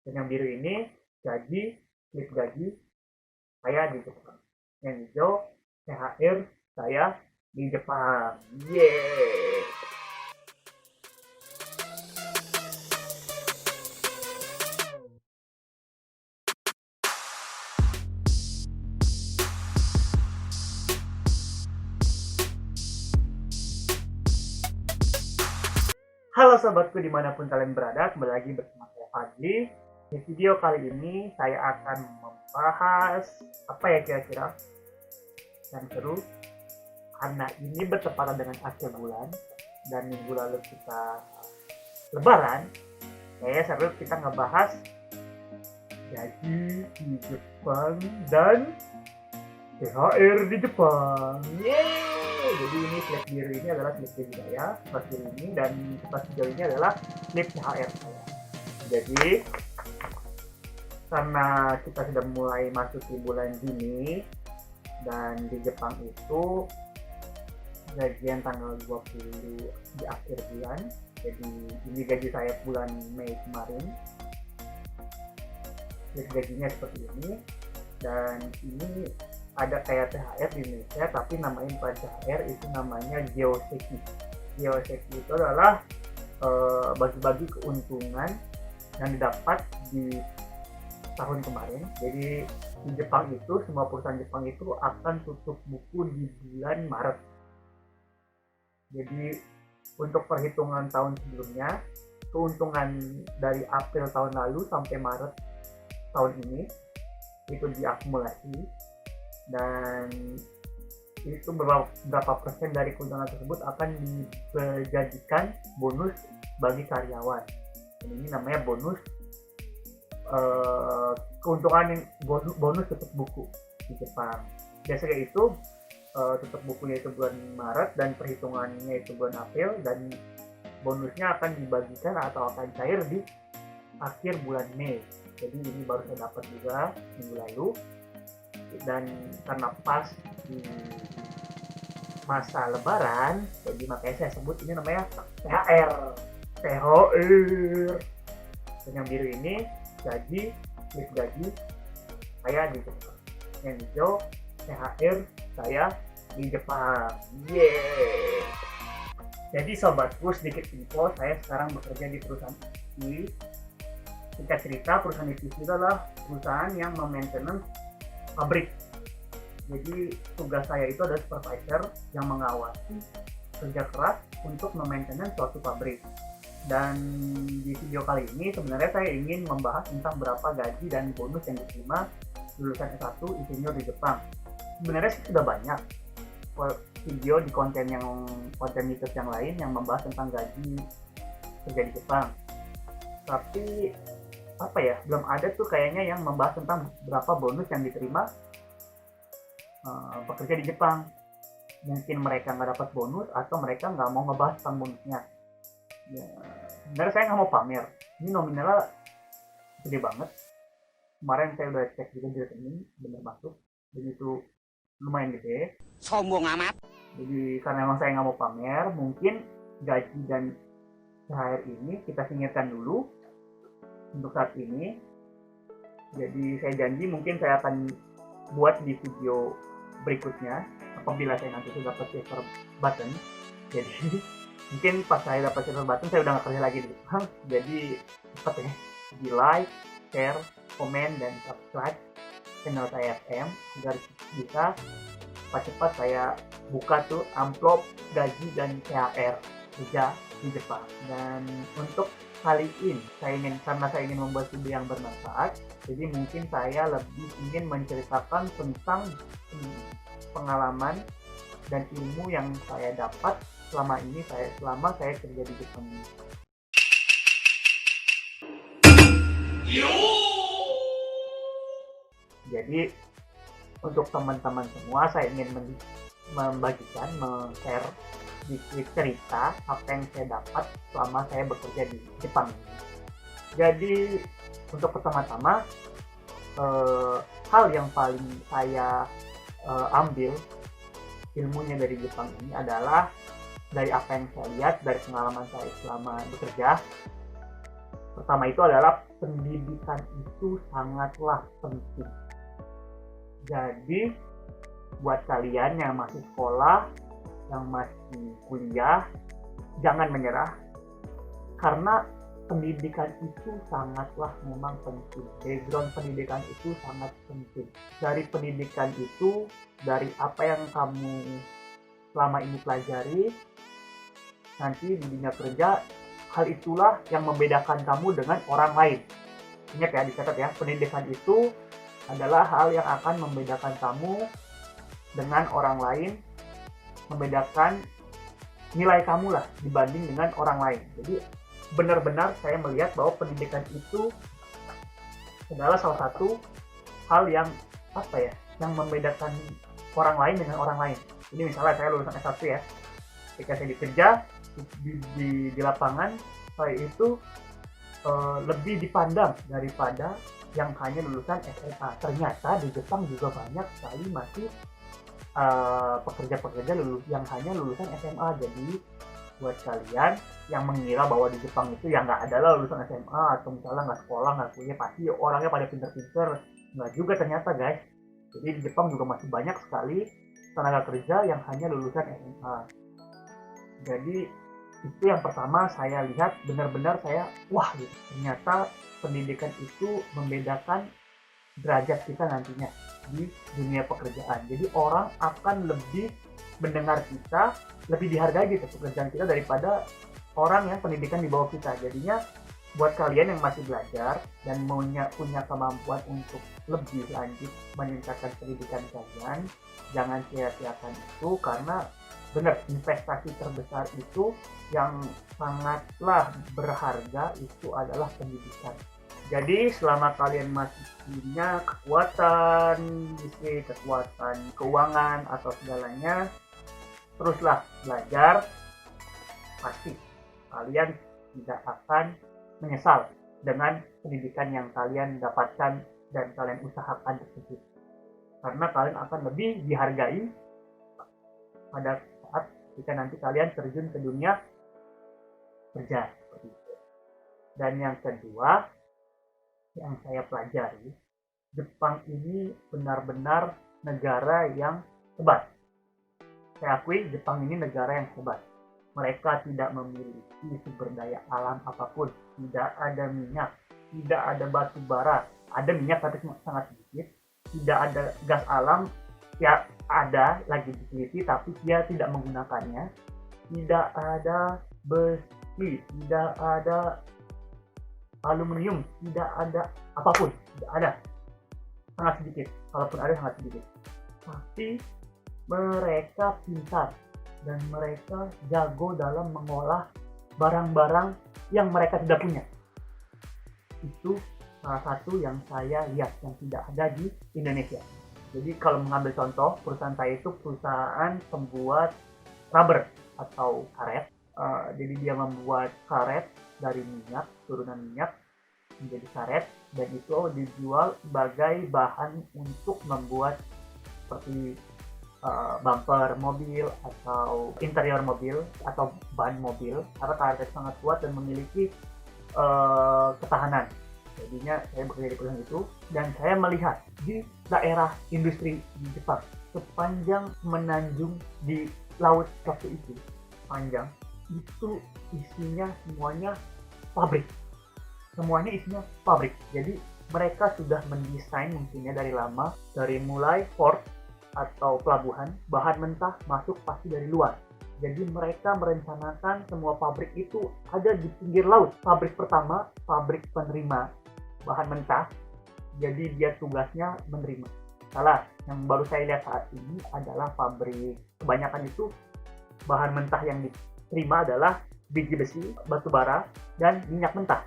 Dan yang biru ini gaji, slip gaji saya di Jepang. Yang hijau THR saya di Jepang. Yeay. Halo sobatku dimanapun kalian berada, kembali lagi bersama saya Fadli. Di video kali ini saya akan membahas apa ya kira-kira yang seru, karena ini bertepatan dengan akhir bulan dan minggu lalu kita lebaran. Kayaknya seru kita ngebahas gaji di Jepang dan THR di Jepang. Yeay! Jadi ini slip biru ini adalah slip gaji saya, slip biru ini, dan slip hijau ini adalah slip THR saya. Jadi karena kita sudah mulai masuk di bulan Juni dan di Jepang itu gajian tanggal 20 di akhir bulan. Jadi ini gaji saya bulan Mei kemarin. Slip gajinya seperti ini, dan ini ada kayak THR di Indonesia tapi namanya bukan THR, itu namanya Geoseki. Geoseki itu adalah bagi-bagi keuntungan yang didapat di tahun kemarin. Jadi di Jepang itu semua perusahaan Jepang itu akan tutup buku di bulan Maret. Jadi untuk perhitungan tahun sebelumnya, keuntungan dari April tahun lalu sampai Maret tahun ini itu diakumulasi, dan itu berapa persen dari keuntungan tersebut akan dijadikan bonus bagi karyawan. Dan ini namanya bonus keuntungan yang bonus tutup buku di Jepang. Biasanya itu tutup bukunya itu bulan Maret dan perhitungannya itu bulan April, dan bonusnya akan dibagikan atau akan cair di akhir bulan Mei. Jadi ini baru saya dapat juga minggu lalu, dan karena pas di masa lebaran, jadi makanya saya sebut ini namanya THR. Dan yang biru ini gaji, slip gaji saya di Jepang. Yang hijau THR saya di Jepang. Yeay. Jadi sobatku, sedikit info, saya sekarang bekerja di perusahaan IT. Singkat cerita, perusahaan IT itu adalah perusahaan yang memaintenance pabrik. Jadi tugas saya itu adalah supervisor yang mengawasi kerja keras untuk memaintenance suatu pabrik. Dan di video kali ini sebenarnya saya ingin membahas tentang berapa gaji dan bonus yang diterima lulusan S1 insinyur di Jepang. Sebenarnya sih sudah banyak video di konten YouTube yang lain yang membahas tentang gaji kerja di Jepang. Tapi apa ya, belum ada tuh kayaknya yang membahas tentang berapa bonus yang diterima pekerja di Jepang. Mungkin mereka nggak dapat bonus atau mereka nggak mau ngebahas tentang bonusnya. Ya, sebenarnya saya nggak mau pamer. Ini nominalnya gede banget. Kemarin saya udah cek juga di rekening, bener masuk, dan itu lumayan gede. Sombong amat. Jadi karena emang saya nggak mau pamer, mungkin gaji dan THR ini kita singkirkan dulu untuk saat ini. Jadi saya janji mungkin saya akan buat di video berikutnya apabila saya nanti sudah dapat silver button. Jadi mungkin pas saya dapat silver button saya udah nggak kerja lagi di Jepang. Jadi cepat ya, di like, share, komen, dan subscribe channel saya FM agar bisa cepat-cepat saya buka tuh amplop gaji dan THR kerja di Jepang. Dan untuk kali ini karena saya ingin membuat video yang bermanfaat, jadi mungkin saya lebih ingin menceritakan tentang pengalaman dan ilmu yang saya dapat selama saya kerja di Jepang. Jadi untuk teman-teman semua, saya ingin membagikan, share sedikit cerita apa yang saya dapat selama saya bekerja di Jepang. Jadi untuk pertama-tama, hal yang paling saya ambil ilmunya dari Jepang ini adalah dari apa yang saya lihat dari pengalaman saya selama bekerja. Pertama itu adalah pendidikan itu sangatlah penting. Jadi buat kalian yang masih sekolah, yang masih kuliah, jangan menyerah, karena pendidikan itu sangatlah memang penting. Background pendidikan itu sangat penting. Dari pendidikan itu, dari apa yang kamu selama ini pelajari, nanti di dunia kerja, hal itulah yang membedakan kamu dengan orang lain. Ingat ya, dicatat ya, pendidikan itu adalah hal yang akan membedakan kamu dengan orang lain, membedakan nilai kamu lah dibanding dengan orang lain. Jadi benar-benar saya melihat bahwa pendidikan itu adalah salah satu hal yang yang membedakan orang lain dengan orang lain. Ini misalnya saya lulusan S1 ya, ketika saya dikerja di lapangan, saya itu lebih dipandang daripada yang hanya lulusan SMA. Ternyata di Jepang juga banyak sekali masih pekerja-pekerja yang hanya lulusan SMA. Jadi buat kalian yang mengira bahwa di Jepang itu ya nggak ada lah lulusan SMA, atau misalnya nggak sekolah, nggak kuliah, pasti orangnya pada pinter-pinter, nggak juga ternyata guys. Jadi di Jepang juga masih banyak sekali tenaga kerja yang hanya lulusan SMA. Jadi itu yang pertama saya lihat, benar-benar saya wah gitu, ternyata pendidikan itu membedakan derajat kita nantinya di dunia pekerjaan. Jadi orang akan lebih mendengar kita, lebih dihargai gitu pekerjaan kita daripada orang yang pendidikan di bawah kita. Jadinya buat kalian yang masih belajar dan punya kemampuan untuk lebih lanjut meningkatkan pendidikan kalian, jangan sia-siakan itu, karena benar, investasi terbesar itu yang sangatlah berharga itu adalah pendidikan. Jadi selama kalian masih punya kekuatan bisnis, kekuatan keuangan atau segalanya, teruslah belajar. Pasti kalian tidak akan menyesal dengan pendidikan yang kalian dapatkan dan kalian usahakan tersebut. Karena kalian akan lebih dihargai pada saat jika nanti kalian terjun ke dunia kerja. Dan yang kedua yang saya pelajari, Jepang ini benar-benar negara yang hebat. Saya akui Jepang ini negara yang hebat. Mereka tidak memiliki sumber daya alam apapun, tidak ada minyak, tidak ada batu bara, ada minyak tapi sangat sedikit, tidak ada gas alam, ya ada lagi diteliti tapi dia tidak menggunakannya, tidak ada besi, tidak ada aluminium, tidak ada apapun, tidak ada, sangat sedikit, kalaupun ada sangat sedikit. Tapi mereka pintar dan mereka jago dalam mengolah barang-barang yang mereka tidak punya. Itu salah satu yang saya lihat yang tidak ada di Indonesia. Jadi kalau mengambil contoh, perusahaan saya itu perusahaan pembuat rubber atau karet. Jadi dia membuat karet dari minyak, turunan minyak menjadi karet, dan itu dijual sebagai bahan untuk membuat seperti bumper mobil atau interior mobil atau ban mobil, karena karet sangat kuat dan memiliki ketahanan. Jadinya saya bekerja di perusahaan itu dan saya melihat di daerah industri di Jepang, sepanjang menanjung di laut waktu itu panjang, itu isinya semuanya pabrik. Semuanya isinya pabrik. Jadi mereka sudah mendesain mungkinnya dari lama, dari mulai port atau pelabuhan, bahan mentah masuk pasti dari luar. Jadi mereka merencanakan semua pabrik itu ada di pinggir laut. Pabrik pertama, pabrik penerima bahan mentah, jadi dia tugasnya menerima. Salah, yang baru saya lihat saat ini adalah pabrik, kebanyakan itu bahan mentah yang diterima adalah biji besi, batu bara, dan minyak mentah.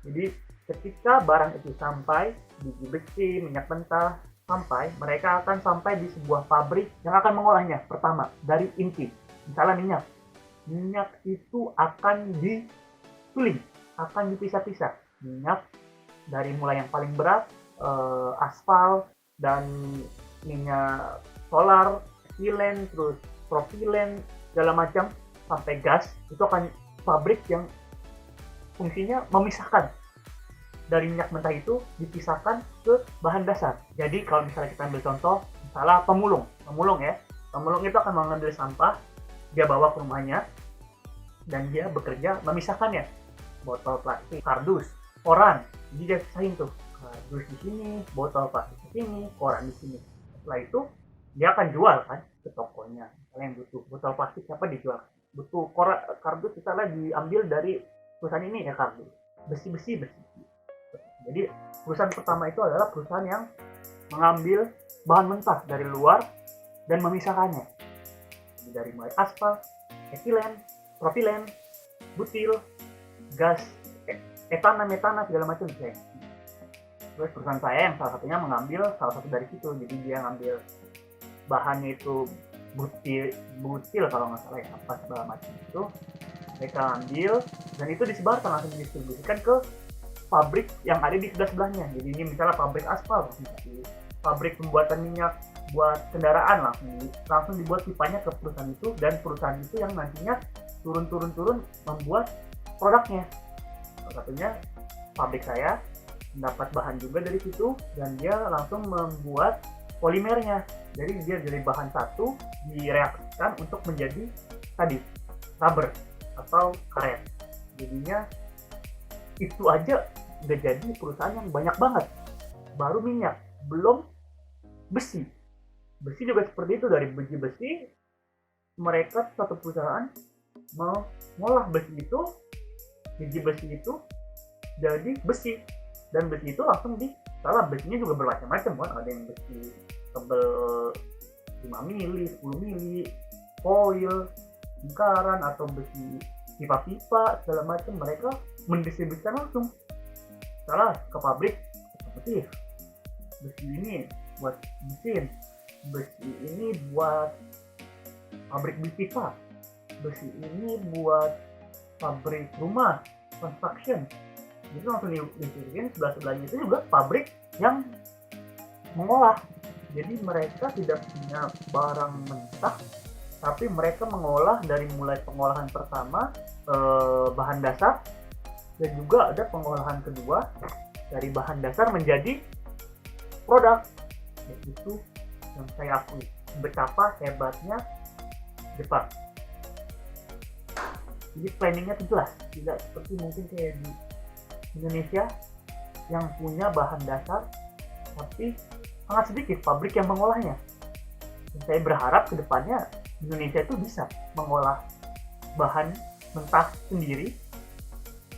Jadi ketika barang itu sampai, biji besi, minyak mentah sampai, mereka akan sampai di sebuah pabrik yang akan mengolahnya. Pertama, dari inti, misalnya minyak itu akan disuling, akan dipisah-pisah. Minyak dari mulai yang paling berat, aspal, dan minyak solar, etilen, terus propilen, segala macam, sampai gas, itu akan pabrik yang fungsinya memisahkan dari minyak mentah itu dipisahkan ke bahan dasar. Jadi kalau misalnya kita ambil contoh, misalnya pemulung ya. Pemulung itu akan mengambil sampah, dia bawa ke rumahnya, dan dia bekerja memisahkannya. Botol plastik, kardus, koran, jadi dia pisahin tuh. Kardus di sini, botol plastik di sini, koran di sini. Setelah itu dia akan jual kan ke tokonya. Misalnya yang butuh botol plastik siapa dijual, butuh kardus misalnya diambil dari perusahaan ini ya, kardus besi. Jadi perusahaan pertama itu adalah perusahaan yang mengambil bahan mentah dari luar dan memisahkannya. Jadi dari mulai aspal, etilen, propilen, butil, gas, etana, metana, segala macam. Terus perusahaan saya yang salah satunya mengambil salah satu dari situ. Jadi dia ngambil bahannya itu butil kalau nggak salah ya, apa segala macam itu mereka ambil, dan itu disebarkan langsung didistribusikan ke pabrik yang ada di sebelahnya. Jadi ini misalnya pabrik aspal, pabrik pembuatan minyak buat kendaraan, langsung dibuat pipanya ke perusahaan itu, dan perusahaan itu yang nantinya turun membuat produknya. Salah satunya pabrik saya mendapat bahan juga dari situ, dan dia langsung membuat polimernya. Jadi dia dari bahan satu direaksikan untuk menjadi tadi rubber atau karet. Jadinya itu aja udah jadi perusahaan yang banyak banget. Baru minyak, belum besi. Besi juga seperti itu, dari biji besi mereka satu perusahaan mengolah biji besi itu jadi besi, dan besi itu langsung besinya juga bermacam-macam kan, ada yang besi tebel 5 mili, 10 mili, foil, lingkaran, atau besi pipa-pipa segala macam. Mereka mendistribusikan langsung ke pabrik otomotif. Besi ini buat mesin, besi ini buat pabrik pipa, besi ini buat pabrik rumah, construction. Jadi langsung didistribusikan. Sebelahnya itu juga pabrik yang mengolah. Jadi mereka tidak punya barang mentah, tapi mereka mengolah dari mulai pengolahan pertama bahan dasar, dan juga ada pengolahan kedua dari bahan dasar menjadi produk. Itu yang saya akui betapa hebatnya Jepang. Jadi planningnya itu jelas, tidak seperti mungkin kayak di Indonesia yang punya bahan dasar tapi sangat sedikit pabrik yang mengolahnya. Dan saya berharap kedepannya Indonesia itu bisa mengolah bahan mentah sendiri,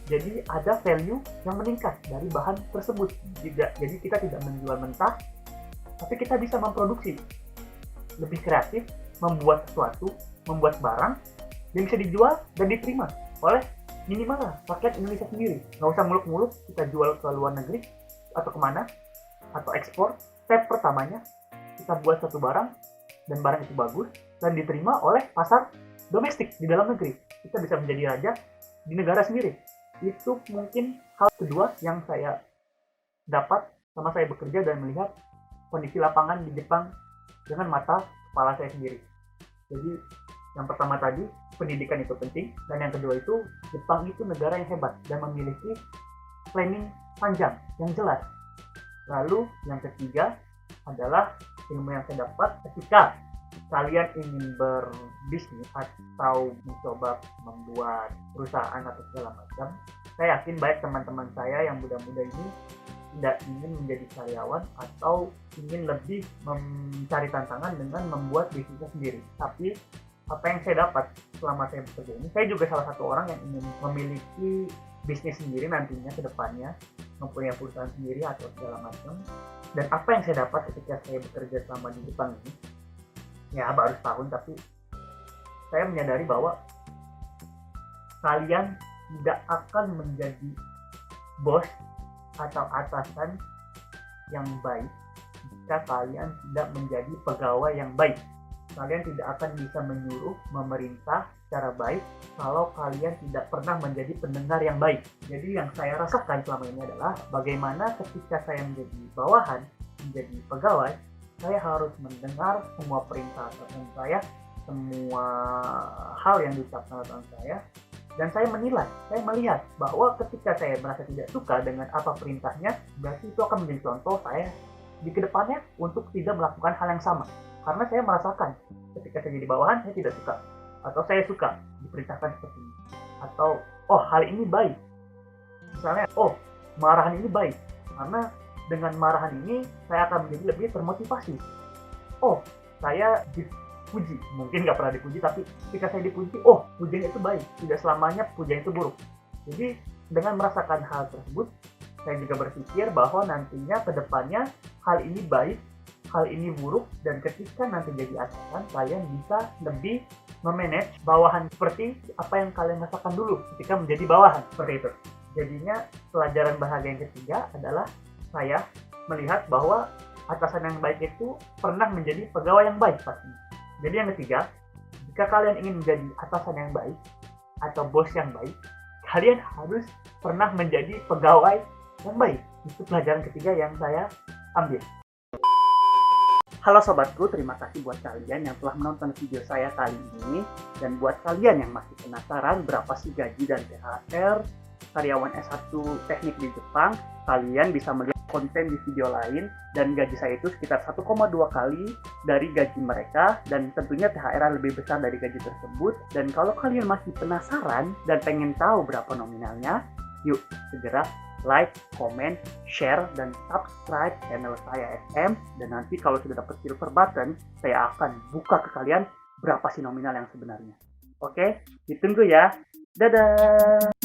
jadi ada value yang meningkat dari bahan tersebut. Jadi kita tidak menjual mentah, tapi kita bisa memproduksi lebih kreatif, membuat sesuatu, membuat barang yang bisa dijual dan diterima oleh minimal rakyat Indonesia sendiri. Nggak usah muluk-muluk kita jual ke luar negeri atau kemana, atau ekspor. Step pertamanya kita buat satu barang, dan barang itu bagus dan diterima oleh pasar domestik di dalam negeri. Kita bisa menjadi raja di negara sendiri. Itu mungkin hal kedua yang saya dapat sama saya bekerja dan melihat kondisi lapangan di Jepang dengan mata kepala saya sendiri. Jadi yang pertama tadi, pendidikan itu penting, dan yang kedua itu Jepang itu negara yang hebat dan memiliki planning panjang yang jelas. Lalu yang ketiga adalah ilmu yang saya dapat ketika kalian ingin berbisnis atau mencoba membuat perusahaan atau segala macam. Saya yakin banyak teman-teman saya yang muda-muda ini tidak ingin menjadi karyawan atau ingin lebih mencari tantangan dengan membuat bisnisnya sendiri. Tapi apa yang saya dapat selama saya bekerja ini, saya juga salah satu orang yang ingin memiliki bisnis sendiri nantinya ke depannya, mempunyai perusahaan sendiri atau segala macam. Dan apa yang saya dapat ketika saya bekerja selama di Jepang ini, ya baru setahun, tapi saya menyadari bahwa kalian tidak akan menjadi bos atau atasan yang baik jika kalian tidak menjadi pegawai yang baik. Kalian tidak akan bisa menyuruh, memerintah secara baik kalau kalian tidak pernah menjadi pendengar yang baik. Jadi yang saya rasakan selama ini adalah bagaimana ketika saya menjadi bawahan, menjadi pegawai, saya harus mendengar semua perintah atasan saya, semua hal yang diucapkan atasan saya, Dan saya melihat bahwa ketika saya merasa tidak suka dengan apa perintahnya, berarti itu akan menjadi contoh saya di kedepannya untuk tidak melakukan hal yang sama. Karena saya merasakan ketika saya jadi bawahan, saya tidak suka. Atau saya suka diperintahkan seperti ini. Atau, oh hal ini baik. Misalnya, oh marahan ini baik. Karena dengan marahan ini, saya akan menjadi lebih termotivasi. Oh, saya dipuji. Mungkin nggak pernah dipuji, tapi ketika saya dipuji, oh pujian itu baik. Tidak selamanya pujian itu buruk. Jadi, dengan merasakan hal tersebut, saya juga berpikir bahwa nantinya ke depannya hal ini baik, hal ini buruk, dan ketika nanti jadi atasan, kalian bisa lebih memanage bawahan seperti apa yang kalian rasakan dulu ketika menjadi bawahan, seperti itu. Jadinya pelajaran bahagia yang ketiga adalah saya melihat bahwa atasan yang baik itu pernah menjadi pegawai yang baik pastinya. Jadi yang ketiga, jika kalian ingin menjadi atasan yang baik atau bos yang baik, kalian harus pernah menjadi pegawai yang baik. Itu pelajaran ketiga yang saya ambil. Halo sobatku, terima kasih buat kalian yang telah menonton video saya kali ini. Dan buat kalian yang masih penasaran berapa sih gaji dan THR karyawan S1 teknik di Jepang, kalian bisa melihat konten di video lain. Dan gaji saya itu sekitar 1,2 kali dari gaji mereka, dan tentunya THR lebih besar dari gaji tersebut. Dan kalau kalian masih penasaran dan pengen tahu berapa nominalnya, yuk segera like, comment, share, dan subscribe channel saya SM. Dan nanti kalau sudah dapat silver button, saya akan buka ke kalian berapa sih nominal yang sebenarnya. Oke, ditunggu ya. Dadah!